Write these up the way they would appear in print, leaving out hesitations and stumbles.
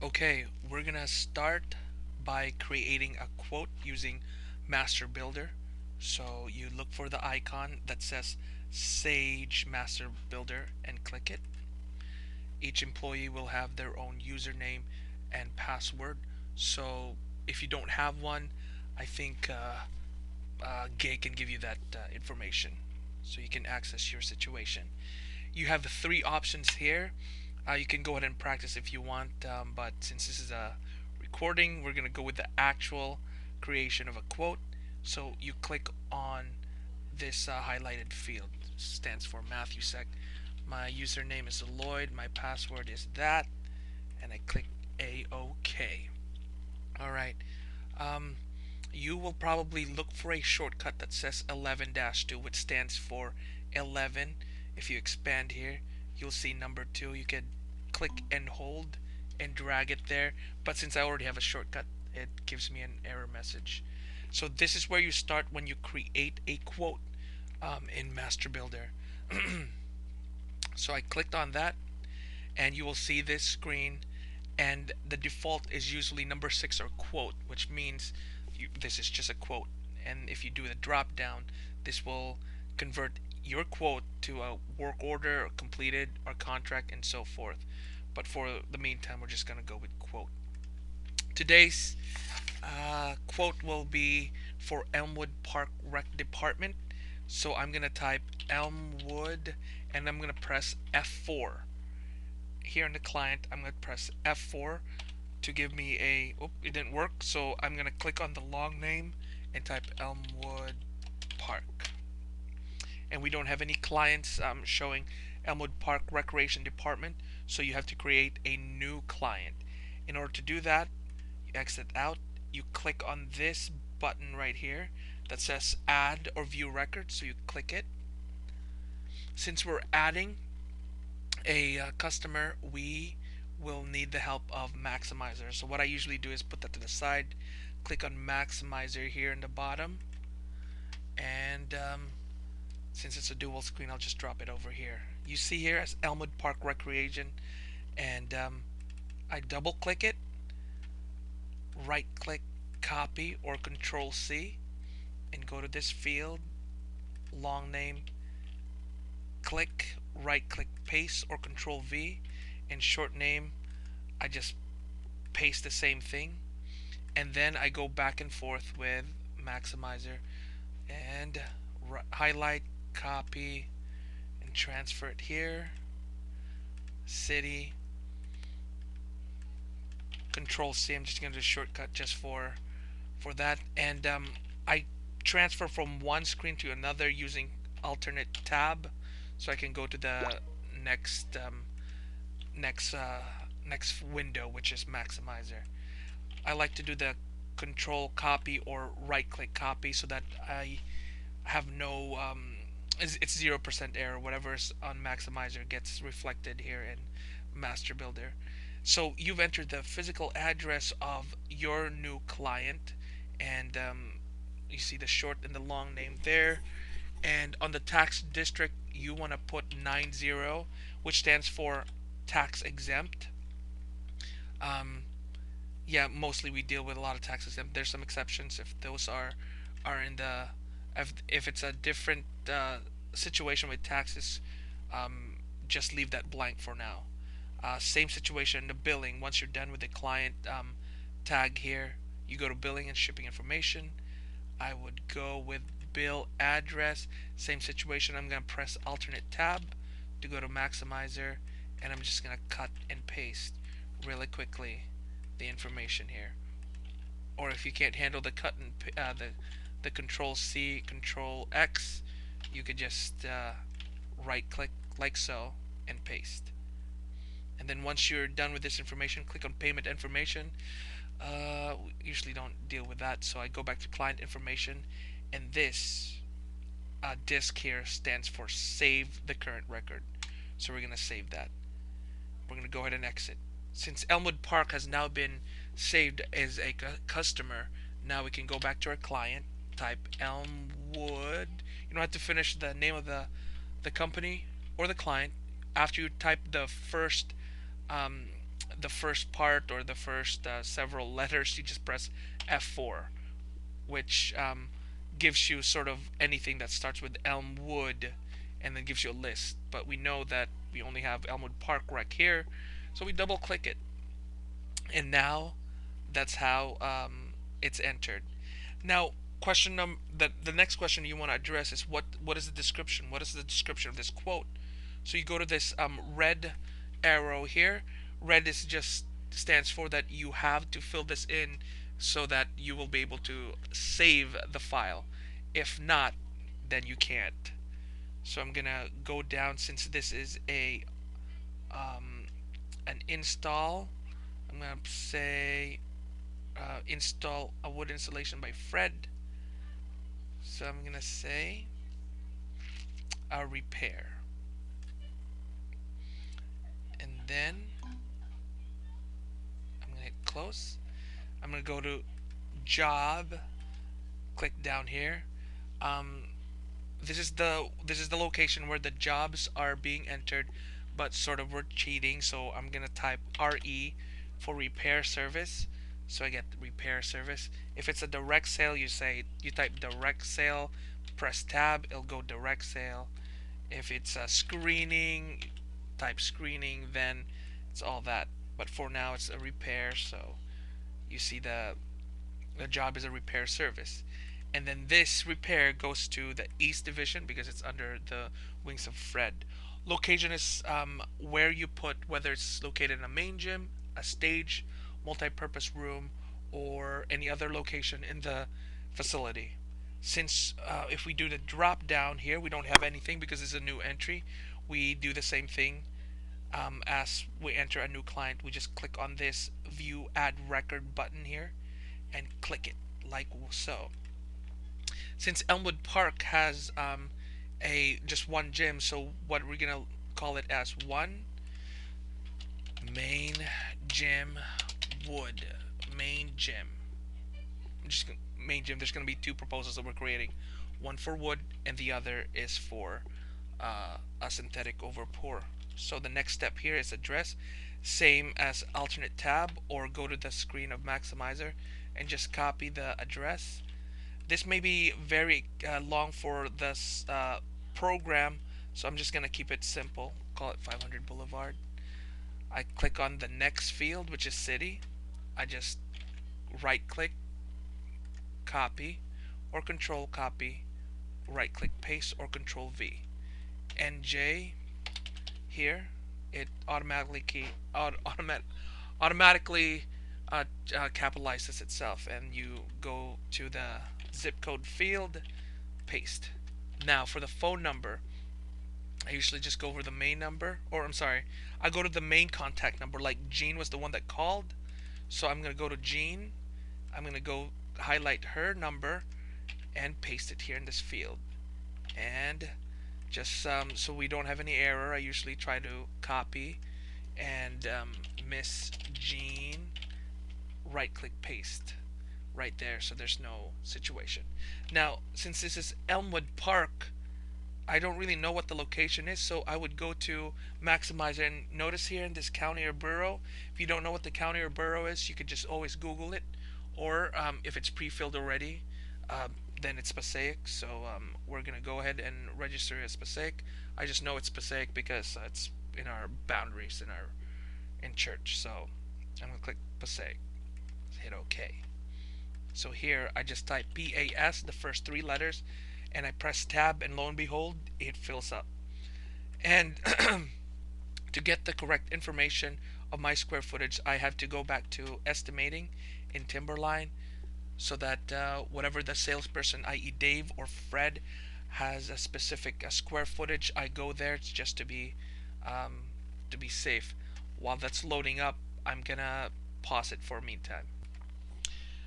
Okay, we're gonna start by creating a quote using Master Builder. So you look for the icon that says Sage Master Builder and click it. Each employee will have their own username and password. So if you don't have one, I think Gay can give you that information so you can access your situation. You have the three options here. You can go ahead and practice if you want, but since this is a recording, we're going to go with the actual creation of a quote. So you click on this highlighted field. Stands for Matthew Sec. My username is Lloyd. My password is that, and I click A-OK. All right. Um, you will probably look for a shortcut that says 11-2, which stands for 11. If you expand here, you'll see number 2. You can click and hold and drag it there, but since I already have a shortcut, it gives me an error message. So this is where you start when you create a quote in Master Builder. So I clicked on that, and you will see this screen, and the default is usually number 6 or quote, which means this is just a quote. And if you do the drop down, this will convert your quote to a work order or completed or contract and so forth. But for the meantime, we're just going to go with quote. Today's quote will be for Elmwood Park Rec Department. So I'm going to type Elmwood and I'm going to press F4. Here in the client, I'm going to press F4 to give me a, it didn't work, so I'm going to click on the long name and type Elmwood Park. And we don't have any clients showing Elmwood Park Recreation Department, so you have to create a new client. In order to do that, you exit out, you click on this button right here that says add or view record, so you click it. Since we're adding a customer, we will need the help of Maximizer. So what I usually do is put that to the side, click on Maximizer here in the bottom, and since it's a dual screen, I'll just drop it over here. You see here as Elmwood Park Recreation, and I double click it, right click, copy, or Control C, and go to this field, long name, click, right click, paste, or Control V, and short name, I just paste the same thing, and then I go back and forth with Maximizer and highlight, copy, and transfer it here. City, Control C. I'm just going to do a shortcut just for that, and I transfer from one screen to another using alternate tab, so I can go to the next next next window, which is Maximizer. I like to do the Control copy or right click copy so that I have no it's 0% error. Whatever's on Maximizer gets reflected here in Master Builder. So you've entered the physical address of your new client, and you see the short and the long name there. And on the tax district, you want to put 90, which stands for tax exempt. Um, yeah, mostly we deal with a lot of tax exempt. There's some exceptions if those are in the if it's a different situation with taxes, um, just leave that blank for now. Same situation in the billing. Once you're done with the client tag here, you go to billing and shipping information. I would go with bill address. Same situation. I'm going to press alternate tab to go to Maximizer, and I'm just going to cut and paste really quickly the information here. Or if you can't handle the cut and the Control C, Control X, you could just right click like so and paste. And then once you're done with this information, click on payment information. We usually don't deal with that, so I go back to client information, and this disk here stands for save the current record. So we're going to save that. We're going to go ahead and exit. Since Elmwood Park has now been saved as a customer, now we can go back to our client, type Elmwood. You don't have to finish the name of the company or the client. After you type the first the first part or the first several letters, you just press F4, which gives you sort of anything that starts with Elmwood and then gives you a list. But we know that we only have Elmwood Park Rec here, so we double click it. And now that's how it's entered. Now, the next question you want to address is what is the description? What is the description of this quote? So you go to this red arrow here. Red is just stands for that you have to fill this in so that you will be able to save the file. If not, then you can't. So I'm gonna go down, since this is um, an install. I'm gonna say install a wood installation by Fred. So I'm gonna say a repair, and then I'm gonna hit close. I'm gonna go to job, click down here. Um, this is the location where the jobs are being entered, but sort of we're cheating. So I'm gonna type RE for repair service. So I get repair service. If it's a direct sale, you type direct sale, press tab, it'll go direct sale. If it's a screening, type screening, then it's all that. But for now, it's a repair. So you see the job is a repair service. And then this repair goes to the East Division because it's under the wings of Fred. Location is where you put, whether it's located in a main gym, a stage, multi-purpose room, or any other location in the facility. Since if we do the drop down here, we don't have anything because it's a new entry. We do the same thing as we enter a new client. We just click on this view add record button here and click it like so. Since Elmwood Park has a just one gym, so what we're gonna call it as one main gym wood main gym. Just main gym. There's gonna be two proposals that we're creating, one for wood and the other is for a synthetic over pour. So the next step here is address, same as alternate tab, or go to the screen of Maximizer and just copy the address. This may be very long for this program, so I'm just gonna keep it simple. Call it 500 Boulevard. I click on the next field, which is city. I just right click, copy, or control copy, right click paste, or control V. NJ here, it automatically capitalizes itself, and you go to the zip code field, paste. Now for the phone number, I usually just go over the main number, or I'm sorry, I go to the main contact number. Like Jean was the one that called, so I'm gonna go to Jean. I'm gonna go highlight her number and paste it here in this field. And just so we don't have any error, I usually try to copy and Miss Jean, right click paste right there, so there's no situation. Now since this is Elmwood Park, I don't really know what the location is, so I would go to Maximizer and notice here in this county or borough. If you don't know what the county or borough is, you could just always Google it, or if it's pre-filled already, then it's Passaic. So we're gonna go ahead and register as Passaic. I just know it's Passaic because it's in our boundaries in church. So I'm gonna click Passaic, hit OK. So here I just type PAS, the first three letters, and I press tab, and lo and behold, it fills up. And to get the correct information of my square footage, I have to go back to estimating in Timberline, so that whatever the salesperson, i.e. Dave or Fred, has a specific square footage, I go there just to be safe. While that's loading up, I'm gonna pause it for a meantime.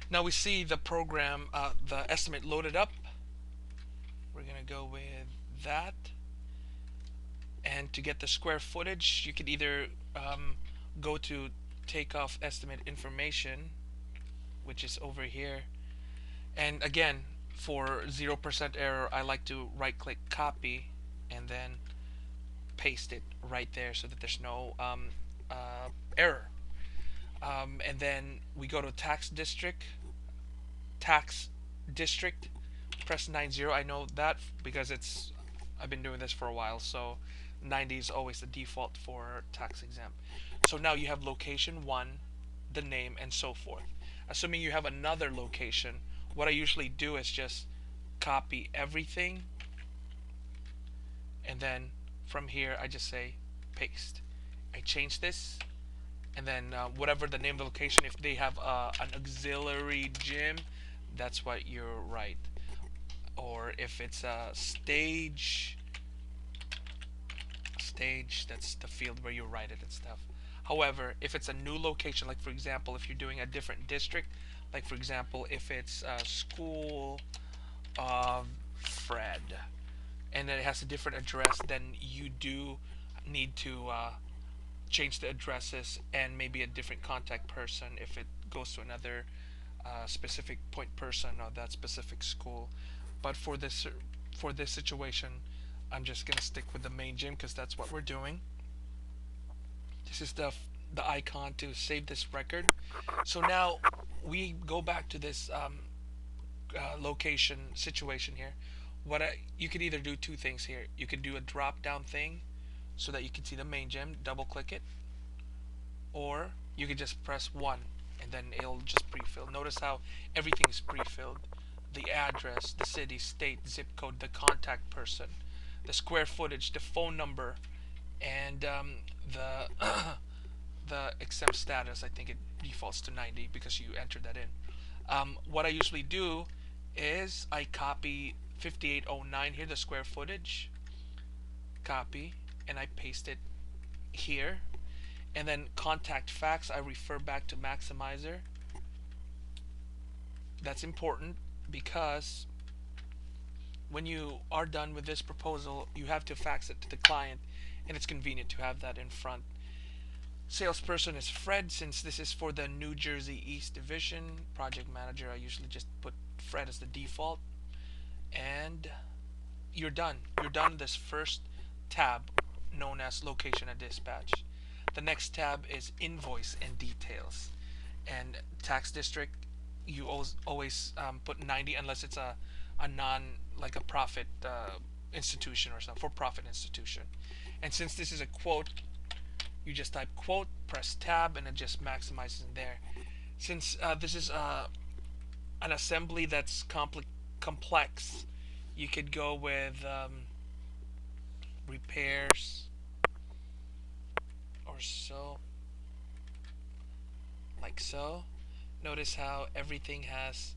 Now we see the program, the estimate loaded up. We're gonna go with that. And to get the square footage, you could either go to takeoff estimate information, which is over here. And again, for 0% error, I like to right click copy and then paste it right there so that there's no error. And then we go to tax district, press 90. I know that because I've been doing this for a while, so 90 is always the default for tax exempt. So now you have location 1, the name, and so forth. Assuming you have another location, what I usually do is just copy everything, and then from here I just say paste. I change this, and then whatever the name of the location, if they have an auxiliary gym, that's what you write. Or if it's a stage, that's the field where you write it and stuff. However, if it's a new location, like for example, if you're doing a different district, like for example, if it's a school of Fred, and then it has a different address, then you do need to change the addresses and maybe a different contact person if it goes to another specific point person of that specific school. But for this situation, I'm just gonna stick with the main gym because that's what we're doing. This is the icon to save this record. So now we go back to this location situation here. You could either do two things here. You could do a drop down thing so that you can see the main gym. Double click it, or you could just press 1 and then it'll just pre-fill. Notice how everything is pre-filled: the address, the city, state, zip code, the contact person, the square footage, the phone number, and the the exempt status. I think it defaults to 90 because you entered that in. What I usually do is I copy 5809 here, the square footage, copy, and I paste it here. And then contact fax, I refer back to Maximizer. That's important because when you are done with this proposal, you have to fax it to the client, and it's convenient to have that in front. Salesperson is Fred, since this is for the New Jersey East Division. Project manager, I usually just put Fred as the default. And you're done. You're done with this first tab known as location and dispatch. The next tab is invoice and details. And tax district, you always put 90 unless it's a non, like a profit institution or something, for profit institution. And since this is a quote, you just type quote, press tab, and it just maximizes in there. Since this is an assembly that's complex, you could go with repairs or so, like so. Notice how everything has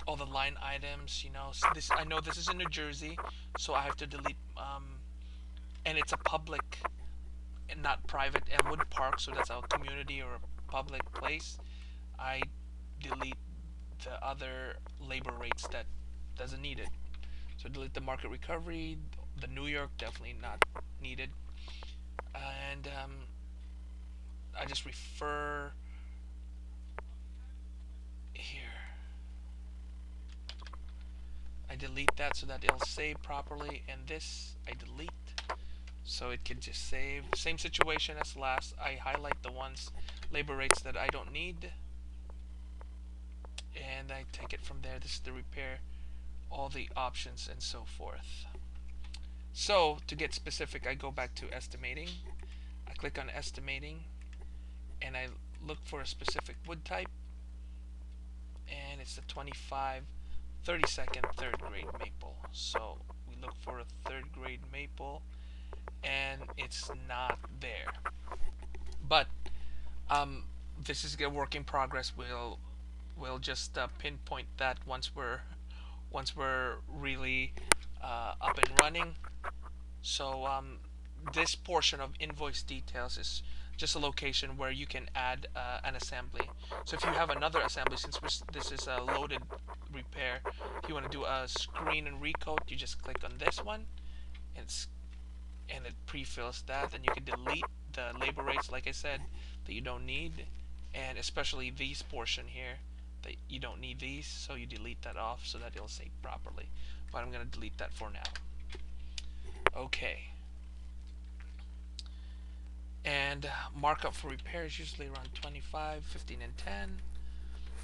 all the line items. So this, I know this is in New Jersey, so I have to delete. And it's a public and not private Elmwood Park, so that's a community or a public place. I delete the other labor rates that doesn't need it. So delete the market recovery, the New York, definitely not needed. And I just refer here. I delete that so that it'll save properly, and this I delete so it can just save. Same situation as last. I highlight the ones, labor rates, that I don't need, and I take it from there. This is the repair, all the options, and so forth. So to get specific, I go back to estimating. I click on estimating, and I look for a specific wood type, and it's the 25 32nd third grade maple. So we look for a third grade maple, and it's not there. But this is a work in progress. We'll just pinpoint that once we're really up and running. So this portion of invoice details is just a location where you can add an assembly. So if you have another assembly, since this is a loaded repair, if you want to do a screen and recoat, you just click on this one, and it pre-fills that. Then you can delete the labor rates, like I said, that you don't need, and especially these portion here, that you don't need these, so you delete that off so that it'll save properly. But I'm going to delete that for now. Okay. And markup for repair is usually around 25, 15, and 10.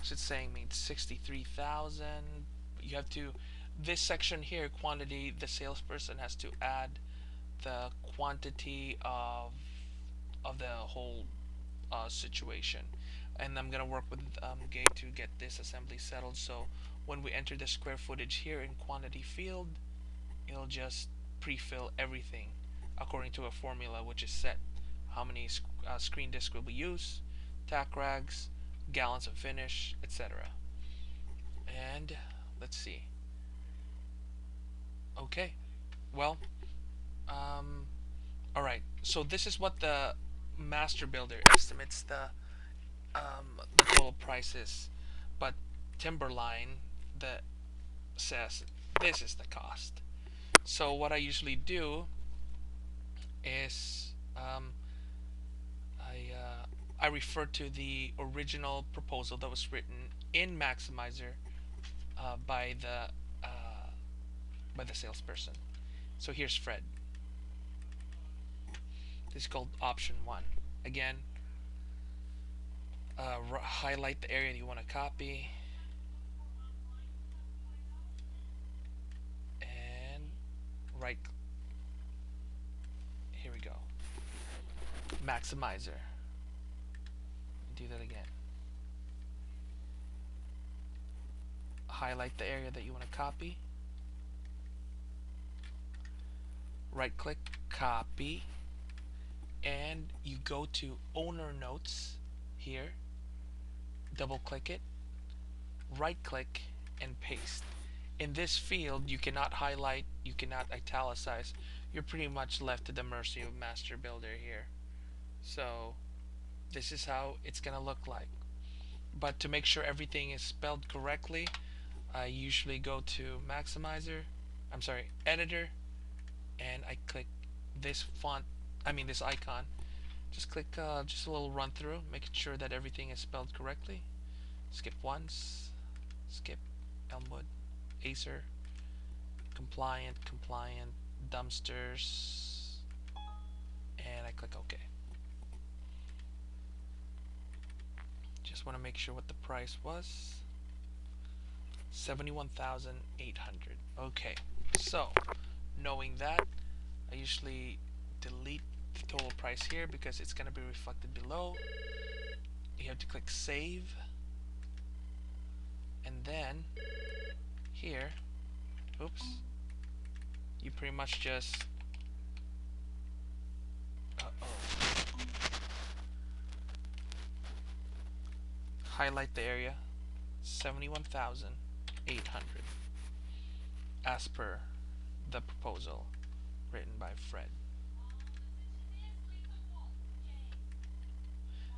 So it's saying means 63,000. You have to, this section here, quantity, the salesperson has to add the quantity of the whole situation. And I'm gonna work with Gay to get this assembly settled. So when we enter the square footage here in quantity field, it'll just pre-fill everything according to a formula which is set. How many screen discs will we use, tack rags, gallons of finish, etc. And let's see. Okay, well, um, all right. So this is what the master builder estimates the total prices, but Timberline that says this is the cost. So what I usually do is I refer to the original proposal that was written in Maximizer uh, by the uh, by the salesperson. So here's Fred. This is called option one. Again, highlight the area that you want to copy, and right. Here we go. Maximizer. Do that again. Highlight the area that you want to copy. Right click, copy, and you go to owner notes here, double click it, right click, and paste. In this field, you cannot highlight, you cannot italicize. You're pretty much left to the mercy of Master Builder here. So this is how it's gonna look like. But to make sure everything is spelled correctly, I usually go to Maximizer, I'm sorry, Editor, and I click this font, this icon. Just click just a little run through, making sure that everything is spelled correctly. Skip once, skip Elmwood, Acer, compliant, dumpsters, and I click OK. Just want to make sure what the price was. 71,800. Okay, so knowing that, I usually delete the total price here because it's going to be reflected below. You have to click save, and then here, oops, you pretty much just highlight the area 71,800 as per the proposal written by Fred.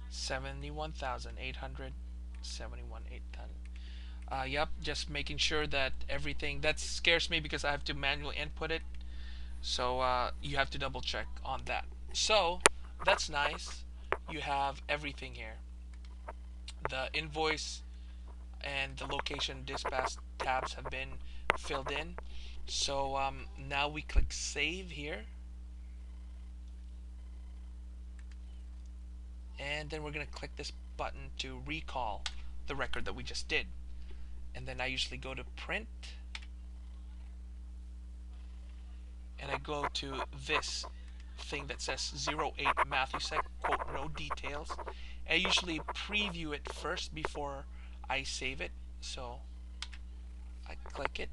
71,800, 71,800. Yep, just making sure that everything, that scares me because I have to manually input it. So you have to double check on that. So that's nice. You have everything here. The invoice and the location dispatch tabs have been filled in. So now we click save here. And then we're going to click this button to recall the record that we just did. And then I usually go to print, and I go to this thing that says 08 Matthewsek, quote, no details. I usually preview it first before I save it. So I click it.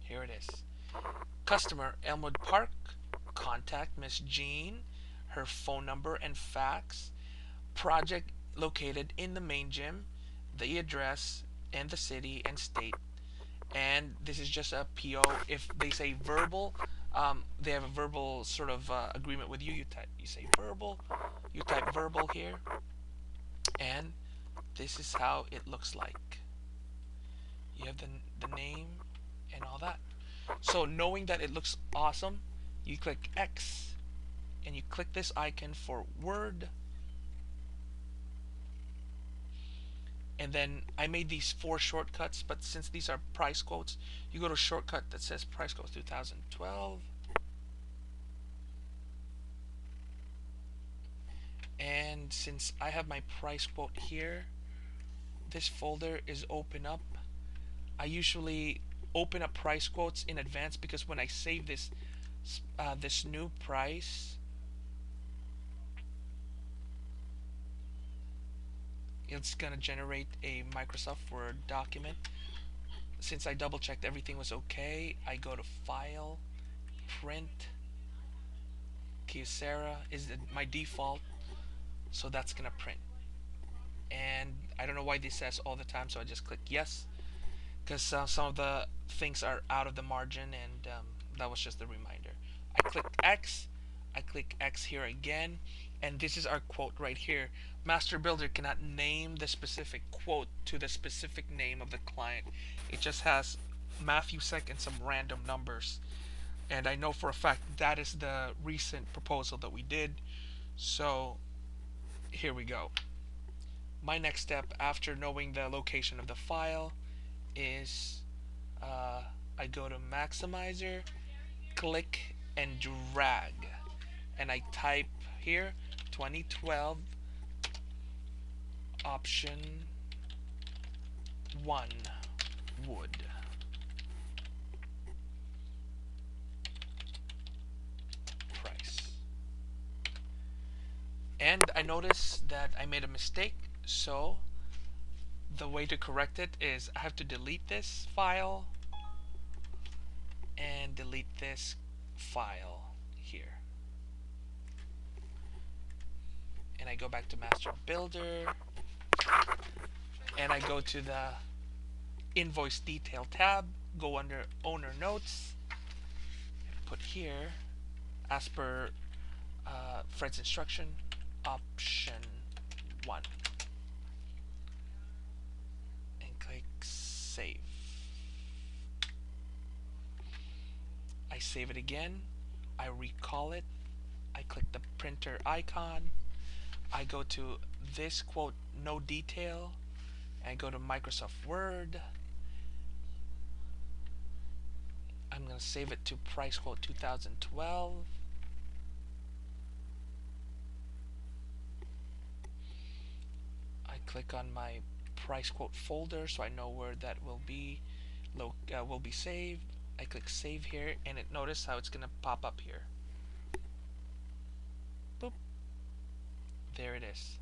Here it is. Customer, Elmwood Park. Contact Miss Jean. Her phone number and fax. Project located in the main gym. The address and the city and state. And this is just a PO. If they say verbal, they have a verbal sort of agreement with you. You say verbal. You type verbal here, and this is how it looks like. You have the name and all that. So knowing that it looks awesome, you click X, and you click this icon for Word. And then I made these 4 shortcuts, but since these are price quotes, you go to a shortcut that says price quotes 2012, And since I have my price quote here, this folder is open up. I usually open up price quotes in advance because when I save this new price, it's gonna generate a Microsoft Word document. Since I double checked everything was okay, I go to File, Print. Kyocera is my default, so that's gonna print. And I don't know why this says all the time, so I just click yes, because some of the things are out of the margin, and that was just a reminder. I click X, I click X here again, and this is our quote right here. Master Builder cannot name the specific quote to the specific name of the client. It just has Matthew Sec and some random numbers. And I know for a fact that is the recent proposal that we did. So here we go. My next step after knowing the location of the file is I go to Maximizer, click and drag, and I type here 2012 option 1 wood. Price. And I noticed that I made a mistake, so the way to correct it is I have to delete this file and delete this file here. And I go back to Master Builder, and I go to the Invoice Detail tab, go under Owner Notes, put here, as per Fred's instruction, option 1, and click Save. I save it again, I recall it, I click the printer icon, I go to this quote, no detail, and I go to Microsoft Word. I'm going to save it to price quote 2012. I click on my price quote folder so I know where that will be saved. I click save here, and notice how it's going to pop up here. Boop. There it is.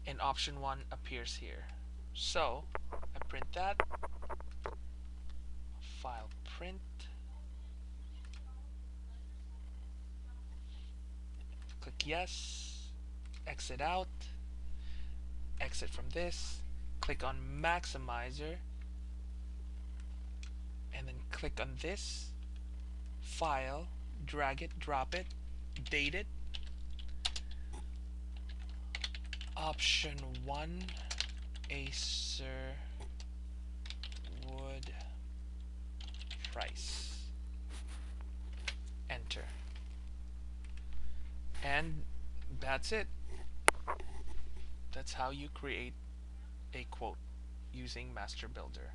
And option 1 appears here. So I print that. File print. Click yes. Exit out. Exit from this. Click on Maximizer. And then click on this. File. Drag it. Drop it. Date it. Option 1. Acer wood price. Enter. And that's it. That's how you create a quote using Master Builder.